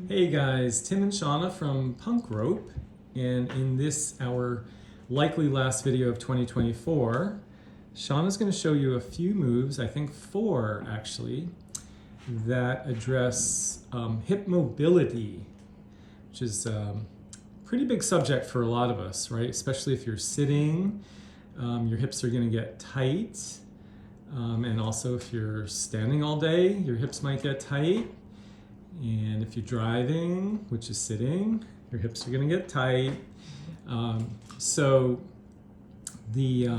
Hey guys, Tim and Shana from Punk Rope, and in this, our likely last video of 2024, Shana's going to show you a few moves, I think 4 actually, that address hip mobility, which is a pretty big subject for a lot of us, right? Especially if you're sitting, your hips are going to get tight, and also if you're standing all day, your hips might get tight. And if you're driving, which is sitting, your hips are going to get tight. So the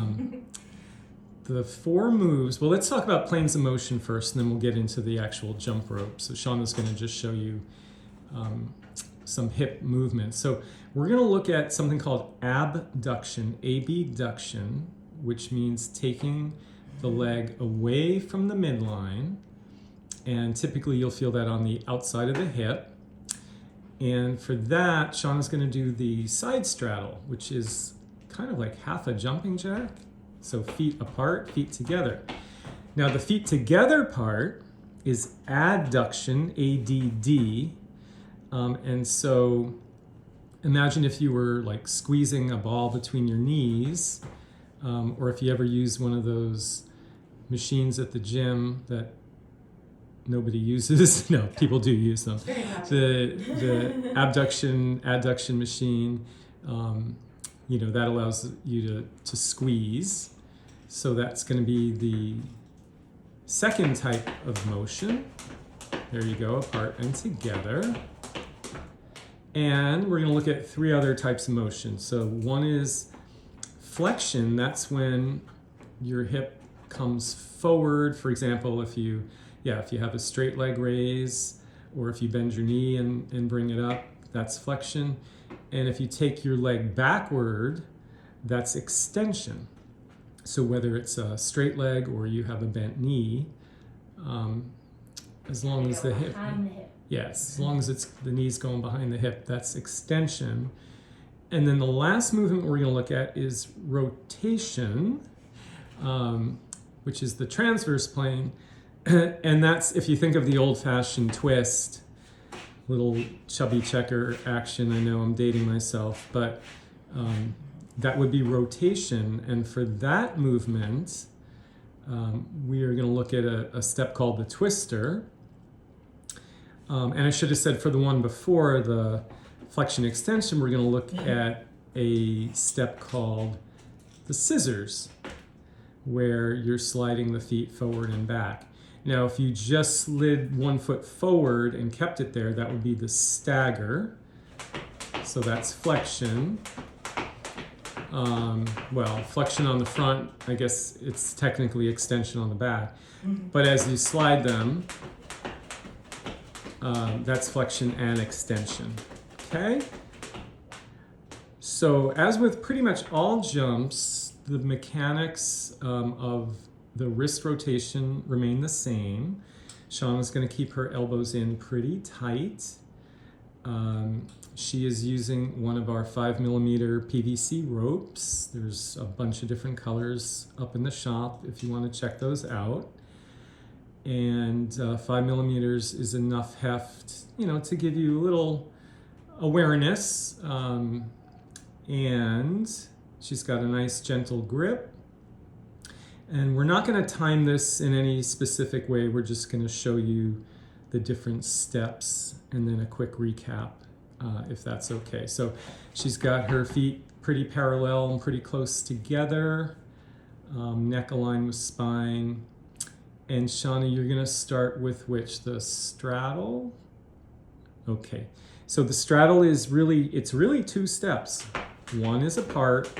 4 moves, well, let's talk about planes of motion first, and then we'll get into the actual jump rope. So Shauna's going to just show you some hip movements. So we're going to look at something called abduction, abduction, which means taking the leg away from the midline. And typically you'll feel that on the outside of the hip. And for that, Shauna's going to do the side straddle, which is kind of like half a jumping jack. So feet apart, feet together. Now the feet together part is adduction, A-D-D. And so imagine if you were like squeezing a ball between your knees, or if you ever use one of those machines at the gym that nobody uses. No, people do use them. The adduction machine, that allows you to squeeze. So that's going to be the second type of motion. There you go, apart and together. And we're going to look at 3 other types of motion. So one is flexion. That's when your hip comes forward. For example, if you have a straight leg raise, or if you bend your knee and bring it up, that's flexion. And if you take your leg backward, that's extension. So whether it's a straight leg or you have a bent knee, as long as the hip, yes, as long as the knee's going behind the hip, that's extension. And then the last movement we're going to look at is rotation, which is the transverse plane. And that's, if you think of the old-fashioned twist, little chubby checker action. I know I'm dating myself, but that would be rotation. And for that movement, we are going to look at a step called the twister. And I should have said for the one before, the flexion extension, we're going to look at a step called the scissors, where you're sliding the feet forward and back. Now, if you just slid one foot forward and kept it there, that would be the stagger. So that's flexion. Flexion on the front, I guess it's technically extension on the back. But as you slide them, that's flexion and extension. Okay? So as with pretty much all jumps, the mechanics of the wrist rotation remain the same. Shauna's going to keep her elbows in pretty tight. She is using one of our 5mm PVC ropes. There's a bunch of different colors up in the shop if you want to check those out. And 5mm is enough heft, to give you a little awareness. And she's got a nice gentle grip. And we're not going to time this in any specific way. We're just going to show you the different steps and then a quick recap, if that's okay. So she's got her feet pretty parallel and pretty close together, neck aligned with spine. And Shana, you're going to start with which? The straddle? Okay. So the straddle is really 2 steps. 1 is apart,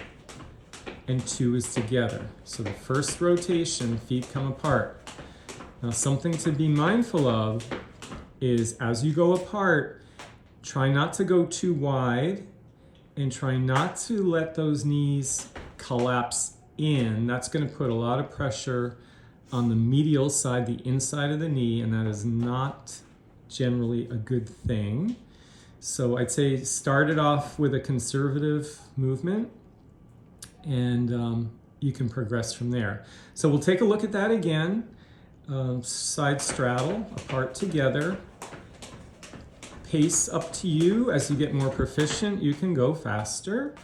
and 2 is together. So the first rotation, feet come apart. Now something to be mindful of is as you go apart, try not to go too wide and try not to let those knees collapse in. That's going to put a lot of pressure on the medial side, the inside of the knee, and that is not generally a good thing. So I'd say start it off with a conservative movement, and you can progress from there. So we'll take a look at that again. Side straddle, apart together. pace up to you. As you get more proficient, you can go faster.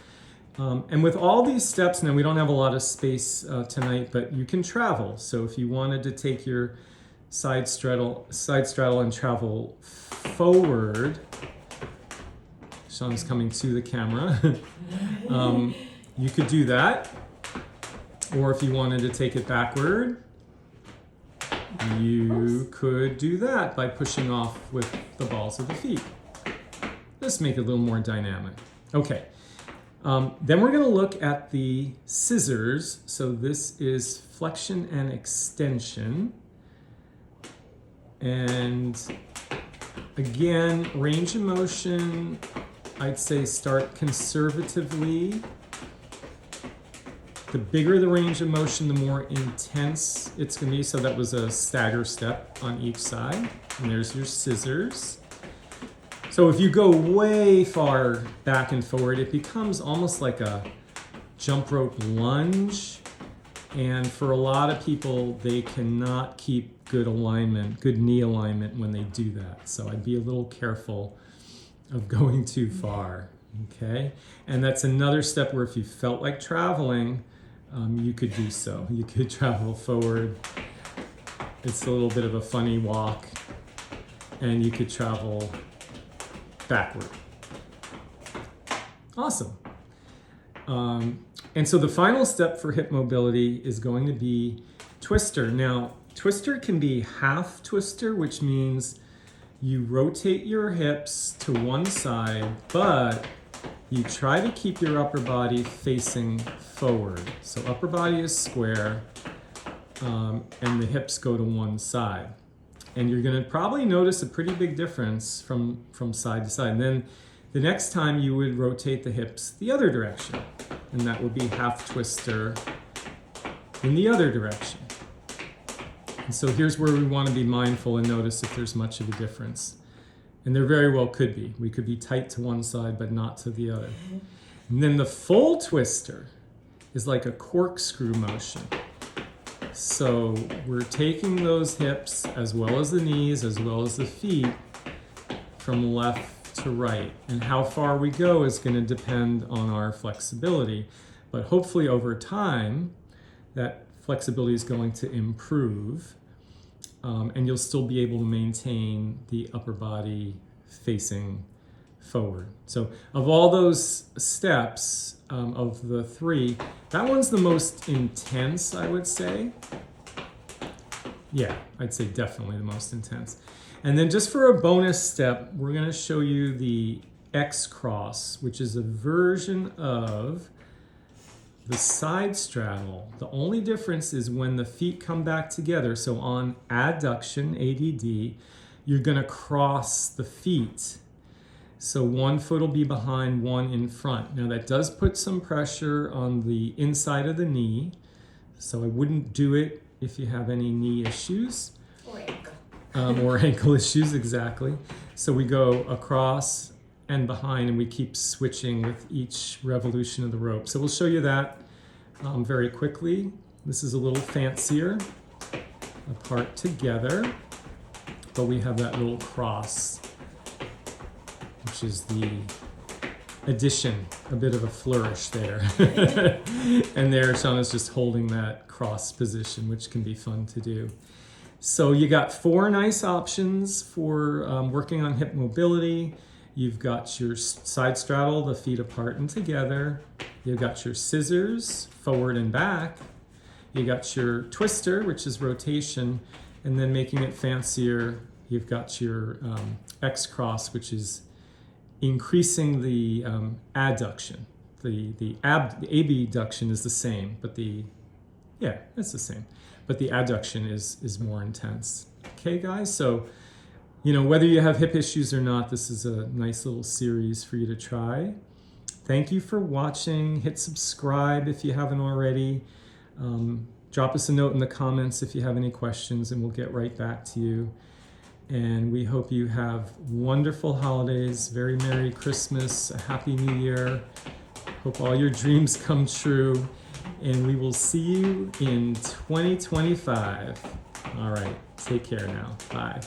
And with all these steps, now we don't have a lot of space tonight, but you can travel. So if you wanted to take your side straddle and travel forward, Shana's coming to the camera, you could do that. Or if you wanted to take it backward, you could do that by pushing off with the balls of the feet. Let's make it a little more dynamic. Okay. Then we're going to look at the scissors. So this is flexion and extension. And again, range of motion, I'd say start conservatively. The bigger the range of motion, the more intense it's going to be. So that was a stagger step on each side. And there's your scissors. So if you go way far back and forward, it becomes almost like a jump rope lunge. And for a lot of people, they cannot keep good alignment, good knee alignment when they do that. So I'd be a little careful of going too far, okay? And that's another step where if you felt like traveling, you could do so. You could travel forward. It's a little bit of a funny walk. And you could travel backward. Awesome. And so the final step for hip mobility is going to be twister. Now, twister can be half twister, which means you rotate your hips to one side, but you try to keep your upper body facing forward. So upper body is square, and the hips go to one side. And you're going to probably notice a pretty big difference from side to side. And then the next time you would rotate the hips the other direction, and that would be half twister in the other direction. And so here's where we want to be mindful and notice if there's much of a difference. And there very well could be. We could be tight to one side, but not to the other. And then the full twister is like a corkscrew motion. So we're taking those hips, as well as the knees, as well as the feet, from left to right. And how far we go is going to depend on our flexibility. But hopefully over time, that flexibility is going to improve. And you'll still be able to maintain the upper body facing forward. So of all those steps, of the three, that one's the most intense, I would say. Yeah, I'd say definitely the most intense. And then just for a bonus step, we're going to show you the X cross, which is a version of the side straddle. The only difference is when the feet come back together. So on adduction, ADD, you're going to cross the feet. So one foot will be behind, one in front. Now that does put some pressure on the inside of the knee. So I wouldn't do it if you have any knee issues. Or ankle. Or ankle issues, exactly. So we go across and behind, and we keep switching with each revolution of the rope. So we'll show you that very quickly. This is a little fancier, apart together, but we have that little cross, which is the addition, a bit of a flourish there. And there, Shana's just holding that cross position, which can be fun to do. So you got 4 nice options for working on hip mobility. You've got your side straddle, the feet apart and together. You've got your scissors, forward and back. You got your twister, which is rotation. And then making it fancier, you've got your X cross, which is increasing the adduction. The abduction is the same, but it's the same. But the adduction is more intense. Okay, guys? So, whether you have hip issues or not, this is a nice little series for you to try. Thank you for watching. Hit subscribe if you haven't already. Drop us a note in the comments if you have any questions, and we'll get right back to you. And we hope you have wonderful holidays, very Merry Christmas, a Happy New Year. Hope all your dreams come true. And we will see you in 2025. All right, take care now. Bye.